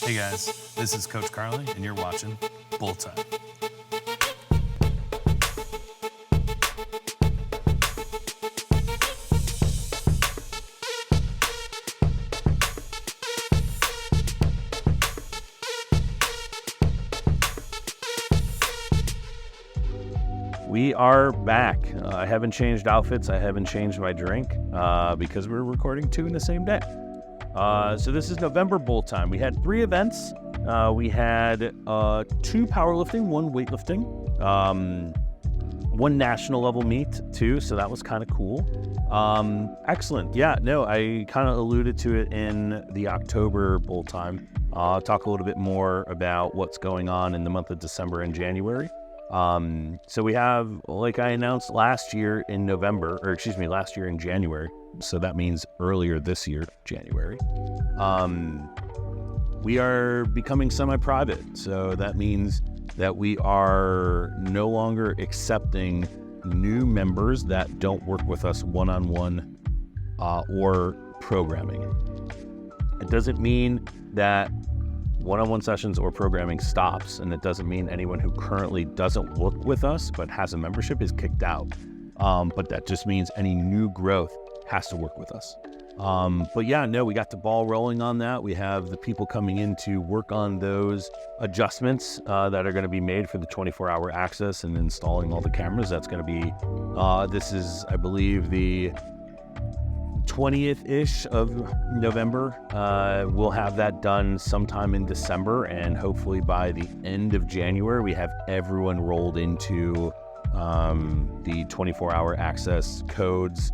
Hey guys, this is Coach Carly, and you're watching Bull Time. We are back. I haven't changed outfits. I haven't changed my drink because we're recording two in the same day. So this is November Bull Time. We had 3 events. We had 2 powerlifting, 1 weightlifting, 1 national level meet too. So that was kind of cool. Excellent. Yeah, no, I kind of alluded to it in the October Bull Time. I'll talk a little bit more about what's going on in the month of December and January. So we have, like I announced last year in January. So that means earlier this year, January. We are becoming semi-private. So that means that we are no longer accepting new members that don't work with us one-on-one or programming. It doesn't mean that one-on-one sessions or programming stops, and it doesn't mean anyone who currently doesn't work with us but has a membership is kicked out. But that just means any new growth has to work with us. But yeah, no, we got the ball rolling on that. We have the people coming in to work on those adjustments that are going to be made for the 24-hour access and installing all the cameras. That's going to be, this is, I believe, the 20th-ish of November. We'll have that done sometime in December, and hopefully by the end of January, we have everyone rolled into the 24-hour access codes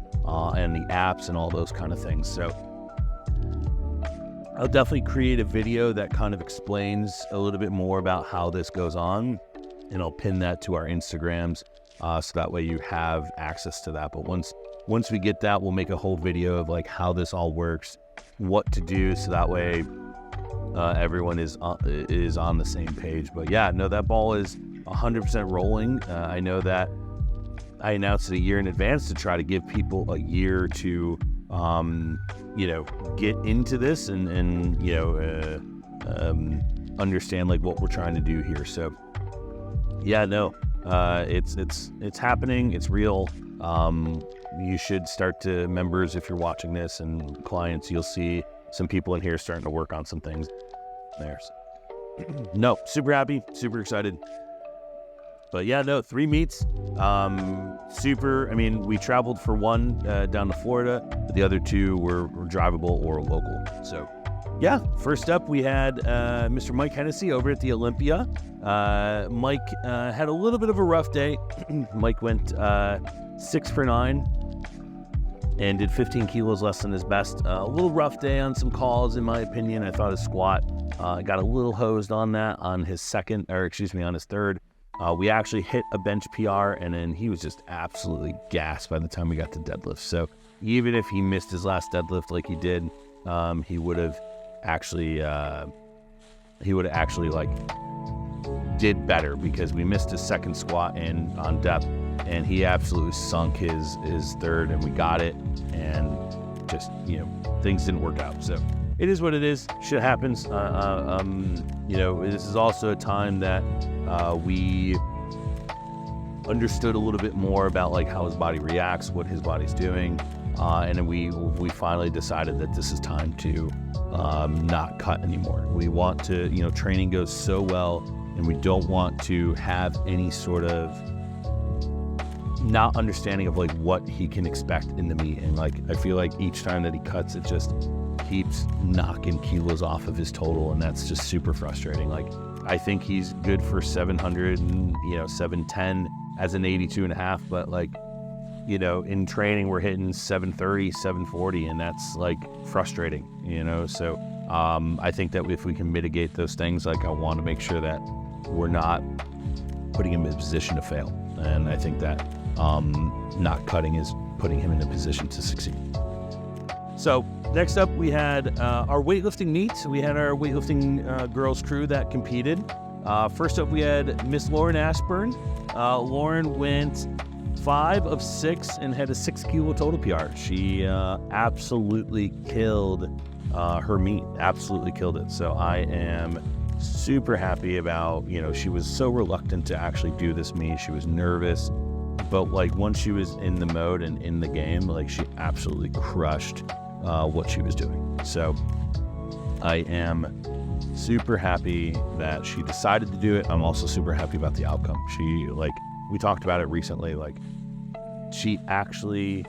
and the apps and all those kind of things. So I'll definitely create a video that kind of explains a little bit more about how this goes on, and I'll pin that to our Instagrams so that way you have access to that. But once we get that, we'll make a whole video of like how this all works, what to do, so that way everyone is on the same page. But yeah, no, that ball is 100% rolling. I know that I announced it a year in advance to try to give people a year to, get into this and understand like what we're trying to do here. So yeah, no, it's happening. It's real. You should start to, members, if you're watching this, and clients, you'll see some people in here starting to work on some things there. So, no, super happy, super excited. But yeah, no, 3 meets. We traveled for 1 down to Florida, but the other 2 were drivable or local. So yeah, first up we had Mr. Mike Hennessy over at the Olympia. Mike had a little bit of a rough day. Mike went 6 for 9 and did 15 kilos less than his best. A little rough day on some calls, in my opinion. I thought his squat got a little hosed on that on his third. We actually hit a bench PR, and then he was just absolutely gassed by the time we got to deadlift. So even if he missed his last deadlift like he did, he would have actually did better, because we missed his second squat and on depth, and he absolutely sunk his third, and we got it, and just, things didn't work out. So it is what it is. Shit happens. This is also a time that we understood a little bit more about like how his body reacts, what his body's doing, and then we finally decided that this is time to not cut anymore. We want to, training goes so well, and we don't want to have any sort of not understanding of like what he can expect in the meet. And like, I feel like each time that he cuts, it just keeps knocking kilos off of his total, and that's just super frustrating. Like, I think he's good for 700 and 710 as an 82.5, but like, in training we're hitting 730, 740, and that's like frustrating, So I think that if we can mitigate those things, like I want to make sure that we're not putting him in a position to fail, and I think that not cutting is putting him in a position to succeed. So next up, we had our weightlifting meet. We had our weightlifting girls crew that competed. First up, we had Miss Lauren Ashburn. Lauren went 5 of 6 and had a 6 kilo total PR. She absolutely killed her meet. Absolutely killed it. So I am super happy about, she was so reluctant to actually do this meet. She was nervous, but like once she was in the mode and in the game, like she absolutely crushed what she was doing. So I am super happy that she decided to do it. I'm also super happy about the outcome. She, like, we talked about it recently, like she actually,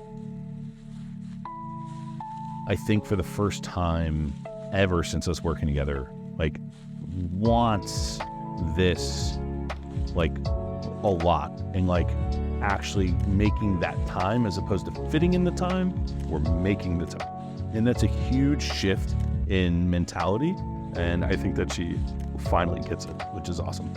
I think for the first time ever since us working together, like wants this like a lot, and like actually making that time as opposed to fitting in the time, we're making the time. And that's a huge shift in mentality. And I think that she finally gets it, which is awesome.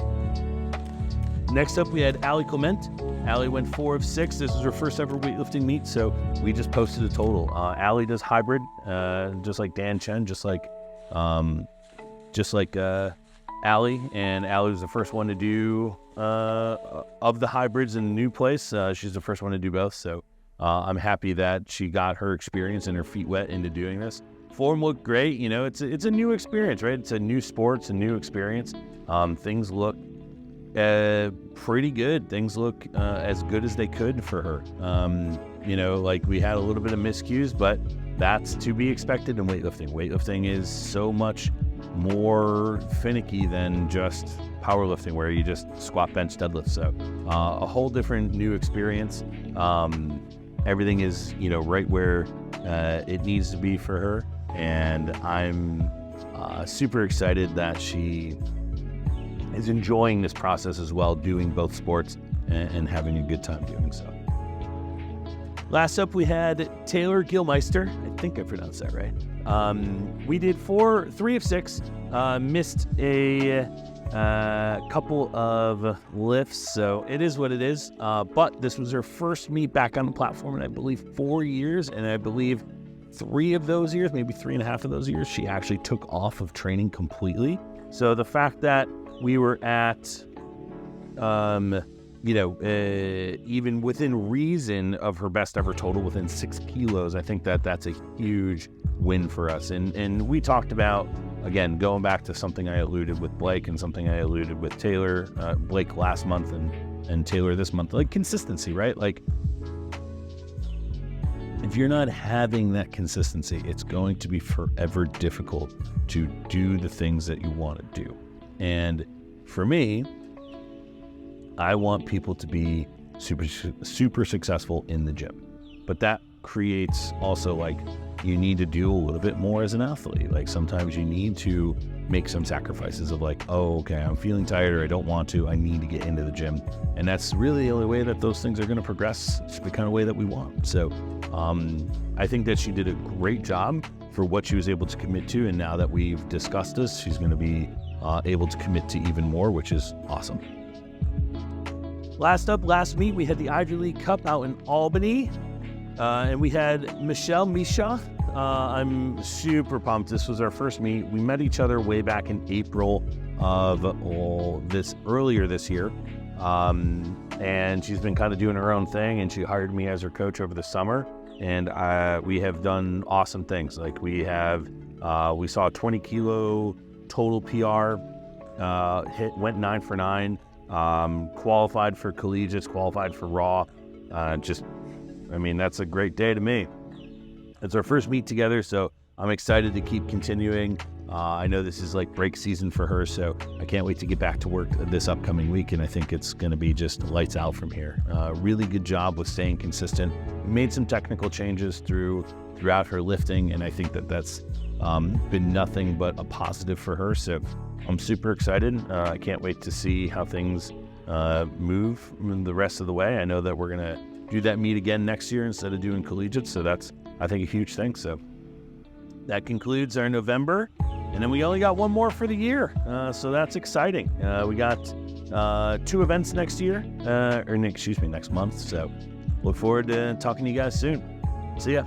Next up, we had Ali Clement. Ali went 4 of 6. This is her first ever weightlifting meet, so we just posted a total. Ali does hybrid, just like Dan Chen, just like Ali. And Ali was the first one to do of the hybrids in a new place. She's the first one to do both, so I'm happy that she got her experience and her feet wet into doing this. Form looked great. It's a new experience, right? It's a new sport, it's a new experience. Things look pretty good. Things look as good as they could for her. Like we had a little bit of miscues, but that's to be expected in weightlifting. Weightlifting is so much more finicky than just powerlifting, where you just squat, bench, deadlift. So a whole different new experience. Everything is, right where it needs to be for her. And I'm super excited that she is enjoying this process as well, doing both sports and having a good time doing so. Last up, we had Taylor Gilmeister. I think I pronounced that right. We did 3 of 6, missed a couple of lifts, so it is what it is. But this was her first meet back on the platform in, I believe, 4 years, and I believe 3 of those years, maybe 3.5 of those years, she actually took off of training completely. So the fact that we were at, even within reason of her best ever total, within 6 kilos, I think that that's a huge win for us. And we talked about, again, going back to something I alluded with Blake and something I alluded with Taylor, Blake last month and Taylor this month, like consistency, right? Like, if you're not having that consistency, it's going to be forever difficult to do the things that you want to do. And for me, I want people to be super successful in the gym. But that creates also, like, you need to do a little bit more as an athlete. Like sometimes you need to make some sacrifices of like, oh, okay, I'm feeling tired or I don't want to, I need to get into the gym. And that's really the only way that those things are going to progress the kind of way that we want. So I think that she did a great job for what she was able to commit to. And now that we've discussed this, she's going to be able to commit to even more, which is awesome. Last meet, we had the Ivy League Cup out in Albany. And we had Michelle Misha. I'm super pumped. This was our first meet. We met each other way back in April of earlier this year. And she's been kind of doing her own thing, and she hired me as her coach over the summer. And we have done awesome things. Like we saw a 20 kilo total PR, went 9 for 9, qualified for collegiates, qualified for Raw. That's a great day to me. It's our first meet together, so I'm excited to keep continuing. I know this is like break season for her, so I can't wait to get back to work this upcoming week, and I think it's going to be just lights out from here. Really good job with staying consistent. We made some technical changes throughout her lifting, and I think that's been nothing but a positive for her, so I'm super excited. I can't wait to see how things move the rest of the way. I know that we're going to do that meet again next year instead of doing collegiate, so that's, I think, a huge thing. So that concludes our November, and then we only got one more for the year, so that's exciting. We got 2 events next month, so look forward to talking to you guys soon. See ya.